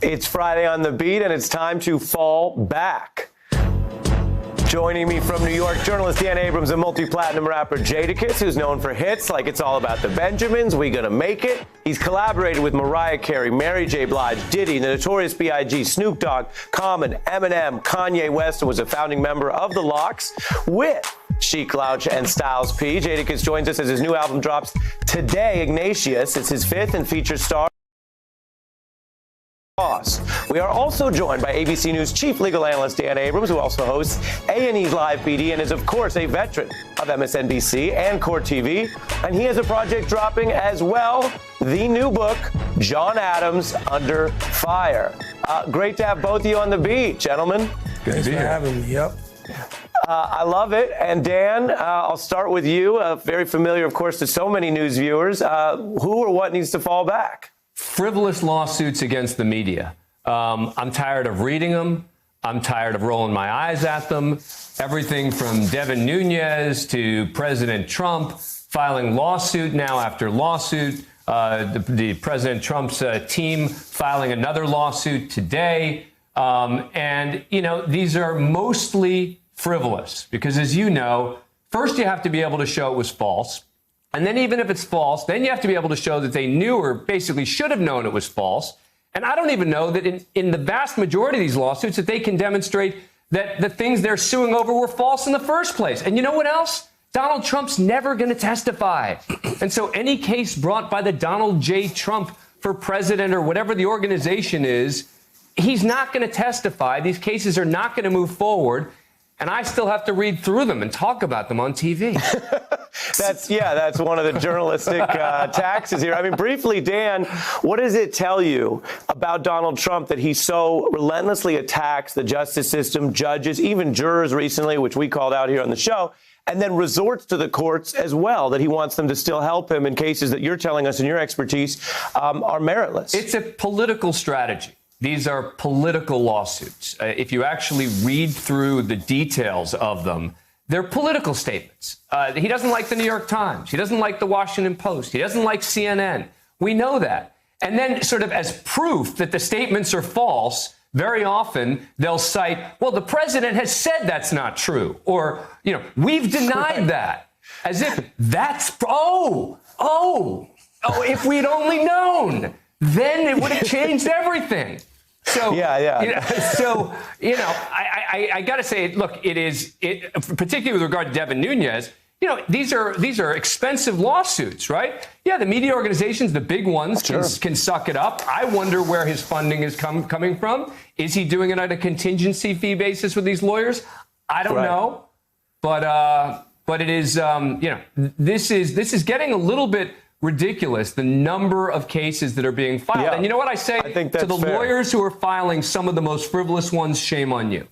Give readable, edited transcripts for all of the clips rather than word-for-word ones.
It's Friday on the Beat, and it's time to fall back. Joining me from New York, journalist Dan Abrams and multi-platinum rapper Jadakiss, who's known for hits like It's All About the Benjamins, We Gonna Make It. He's collaborated with Mariah Carey, Mary J. Blige, Diddy, the Notorious B.I.G., Snoop Dogg, Common, Eminem, Kanye West, and was a founding member of The Lox with Sheek Louch and Styles P. Jadakiss joins us as his new album drops today, Ignatius. It's his fifth and features star. We are also joined by ABC News chief legal analyst Dan Abrams, who also hosts A&E's Live PD and is, of course, a veteran of MSNBC and Court TV. And he has a project dropping as well, the new book, John Adams Under Fire. Great to have both of you on the beat, gentlemen. Thanks for having me. Yep. I love it. And Dan, I'll start with you. Very familiar, of course, to so many news viewers. Who or what needs to fall back? Frivolous lawsuits against the media. I'm tired of reading them. I'm tired of rolling my eyes at them. Everything from Devin Nunes to President Trump filing lawsuit now after lawsuit. The President Trump's team filing another lawsuit today. And, you know, these are mostly frivolous because, as you know, first you have to be able to show it was false. And then even if it's false, then you have to be able to show that they knew or basically should have known it was false. And I don't even know that in the vast majority of these lawsuits that they can demonstrate that the things they're suing over were false in the first place. And you know what else? Donald Trump's never going to testify. And so any case brought by the Donald J. Trump for president or whatever the organization is, he's not going to testify. These cases are not going to move forward. And I still have to read through them and talk about them on TV. That's one of the journalistic taxes here. I mean, briefly, Dan, what does it tell you about Donald Trump that he so relentlessly attacks the justice system, judges, even jurors recently, which we called out here on the show, and then resorts to the courts as well, that he wants them to still help him in cases that you're telling us in your expertise are meritless? It's a political strategy. These are political lawsuits. If you actually read through the details of them, they're political statements. He doesn't like the New York Times. He doesn't like the Washington Post. He doesn't like CNN. We know that. And then sort of as proof that the statements are false, very often they'll cite, well, the president has said that's not true. Or, you know, we've denied that. As if that's, if we'd only known, then it would have changed everything. So, I got to say, look, particularly with regard to Devin Nunes, you know, these are expensive lawsuits, right? Yeah, the media organizations, the big ones, can suck it up. I wonder where his funding is coming from. Is he doing it on a contingency fee basis with these lawyers? I don't know. But it is, this is getting a little bit ridiculous, the number of cases that are being filed. Yeah. And you know what I say to the lawyers who are filing some of the most frivolous ones? Shame on you.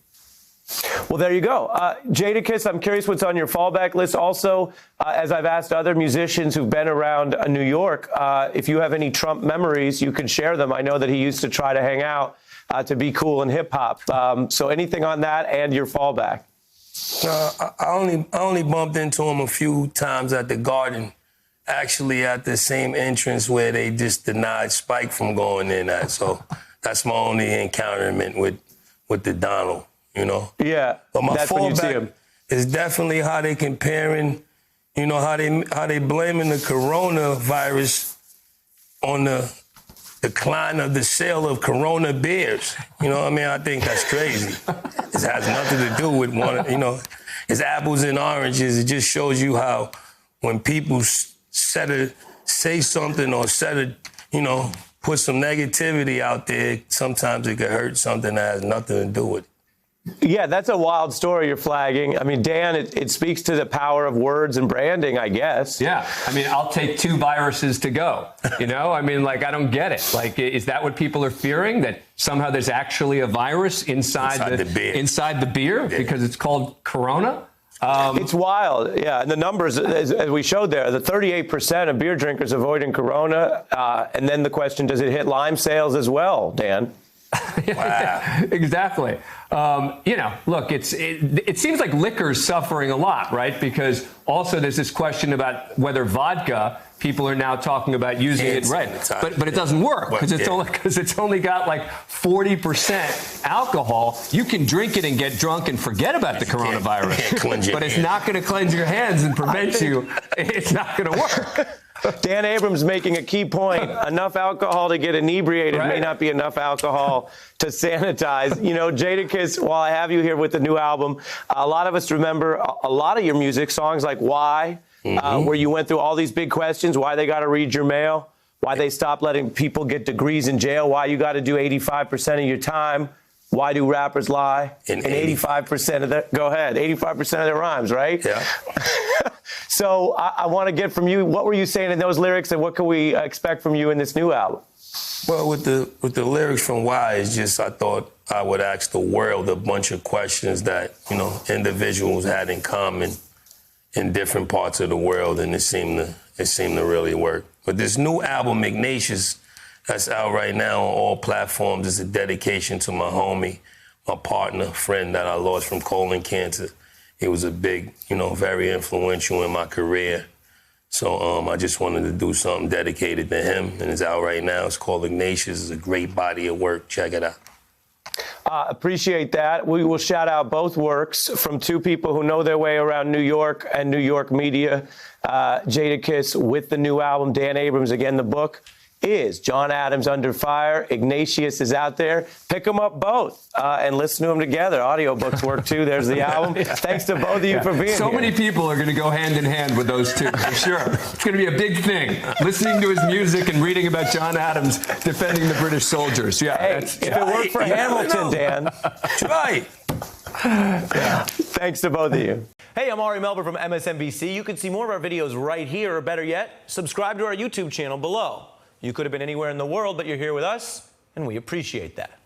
Well, there you go. Jadakiss, I'm curious what's on your fallback list. Also, as I've asked other musicians who've been around New York, if you have any Trump memories, you can share them. I know that he used to try to hang out to be cool in hip hop. So anything on that and your fallback? I only bumped into him a few times at the Garden. Actually, at the same entrance where they just denied Spike from going in at. So that's my only encounterment with the Donald, you know? Yeah, but my that's when you see him. Is definitely how they comparing, you know, how they blaming the coronavirus on the decline of the sale of Corona beers. You know what I mean? I think that's crazy. It has nothing to do with one, you know, it's apples and oranges. It just shows you how when people say something or put some negativity out there, sometimes it could hurt something that has nothing to do with it. Yeah, that's a wild story you're flagging. I mean, Dan, it speaks to the power of words and branding, I guess. Yeah, I mean, I'll take 2 viruses to go, you know? I mean, like, I don't get it. Like, is that what people are fearing, that somehow there's actually a virus inside the beer because it's called Corona? It's wild, yeah. And the numbers, as we showed there, the 38% of beer drinkers avoiding Corona. And then the question, does it hit lime sales as well, Dan? Wow. Exactly. Look, it seems like liquor's suffering a lot, right? Because also there's this question about whether vodka, people are now talking about using it, right? But it doesn't work because it's only got like 40% alcohol. You can drink it and get drunk and forget about the coronavirus, but it's not going to cleanse your hands and prevent you. It's not going to work. Dan Abrams making a key point. Enough alcohol to get inebriated may not be enough alcohol to sanitize. You know, Jadakiss, while I have you here with the new album, a lot of us remember a lot of your music, songs like Why, where you went through all these big questions, why they got to read your mail, why they stopped letting people get degrees in jail, why you got to do 85% of your time. Why do rappers lie? And 85% of the, go ahead, 85% of their rhymes, right? Yeah. So I want to get from you, what were you saying in those lyrics and what can we expect from you in this new album? Well, with the lyrics from Why, it's just I thought I would ask the world a bunch of questions that, individuals had in common in different parts of the world, and it seemed to really work. But this new album, Ignatius, that's out right now on all platforms, is a dedication to my homie, my partner, friend that I lost from colon cancer. He was a big, very influential in my career. So I just wanted to do something dedicated to him, and it's out right now. It's called Ignatius. It's a great body of work. Check it out. Appreciate that. We will shout out both works from two people who know their way around New York and New York media. Jadakiss with the new album, Dan Abrams, again, the book is John Adams Under Fire. Ignatius is out there. Pick them up both and listen to them together. Audiobooks work too. There's the album. Thanks to both of you for being here. So many people are going to go hand in hand with those two, for sure. It's going to be a big thing. Listening to his music and reading about John Adams defending the British soldiers. Yeah, hey, if it worked for Hamilton, Dan. Try. Thanks to both of you. Hey, I'm Ari Melber from MSNBC. You can see more of our videos right here, or better yet, subscribe to our YouTube channel below. You could have been anywhere in the world, but you're here with us, and we appreciate that.